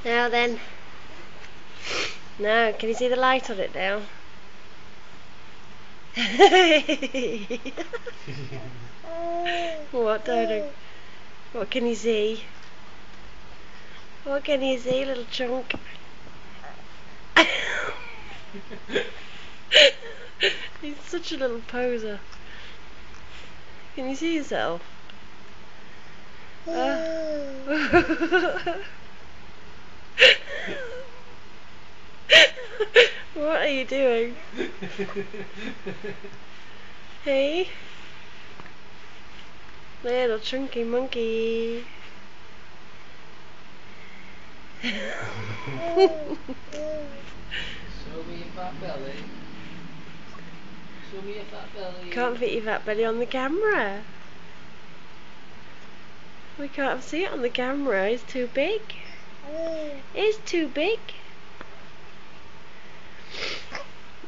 Now then. No, can you see the light on it now? What, Dodo? What can you see? What can you see, little chunk? He's such a little poser. Can you see yourself? What are you doing? Hey? Little chunky monkey. Show me your fat belly. Show me your fat belly. Can't fit your fat belly on the camera. We can't see it on the camera. It's too big. It's too big.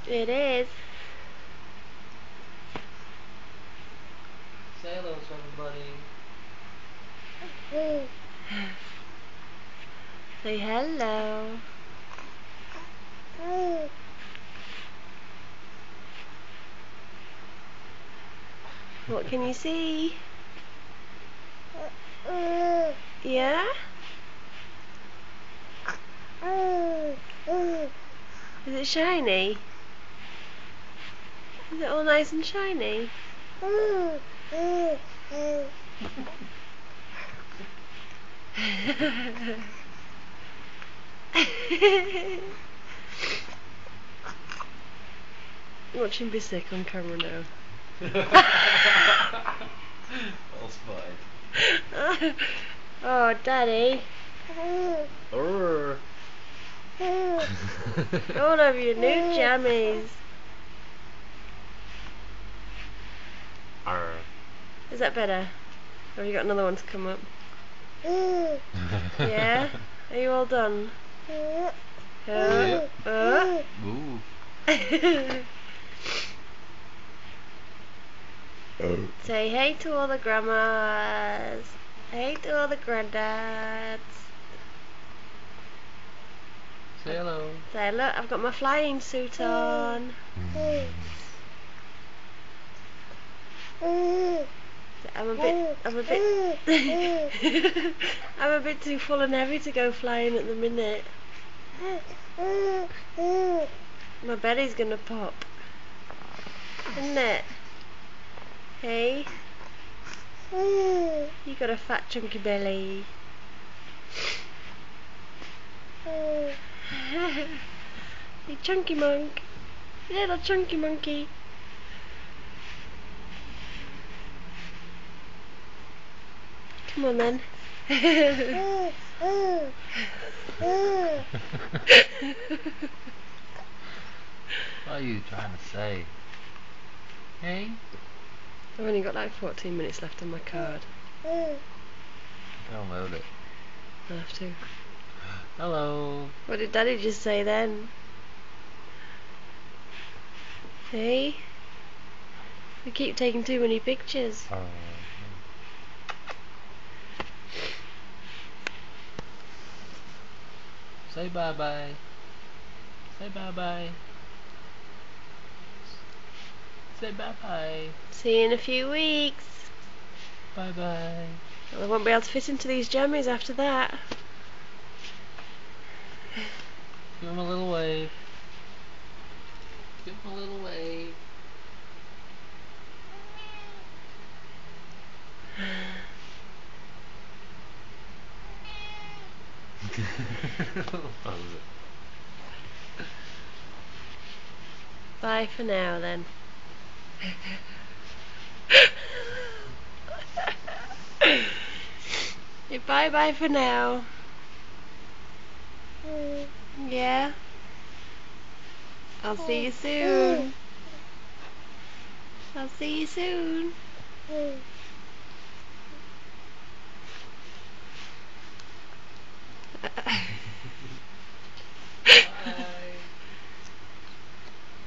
It is. Say hello to everybody. Say hello. What can you see? Yeah? Is it shiny? Is it all nice and shiny? Watch him be sick on camera now. All spotted. Oh, Daddy. All of your new jammies. Is that better? Or have you got another one to come up? Yeah? Are you all done? Ooh. Say hey to all the grandmas. Hey to all the granddads. Say hello. Say look, I've got my flying suit on. I'm a bit I'm a bit too full and heavy to go flying at the minute. My belly's gonna pop. Isn't it? Hey? You got a fat chunky belly. You chunky monk. Little chunky monkey. Come on then. What are you trying to say? Hey? I've only got like 14 minutes left on my card. Download it. I have to. Hello. What did Daddy just say then? Hey? We keep taking too many pictures. Say bye bye. Say bye bye. Say bye bye. See you in a few weeks. Bye bye. Well, I won't be able to fit into these jammies after that. Give him a little wave. Give him a little wave. Bye for now then. Bye bye for now. Yeah? I'll see you soon. I'll see you soon.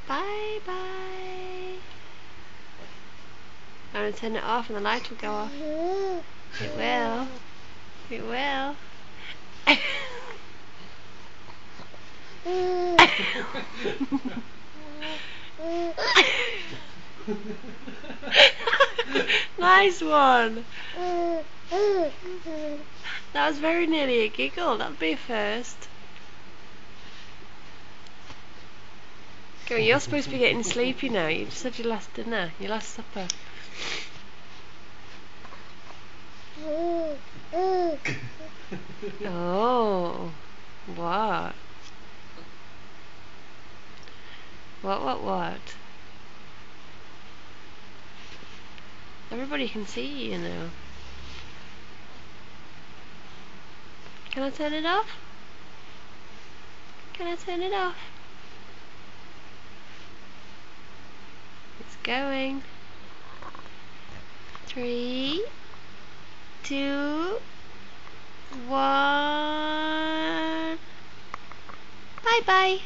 Bye bye. I'm going to turn it off and the light will go off. It will. It will. Nice one. That was very nearly a giggle. That'd be a first. Go on, you're supposed to be getting sleepy now. You just had your last dinner, your last supper. Oh, what? What? Everybody can see you now. Can I turn it off? Can I turn it off? It's going. 3, 2, 1. Bye bye.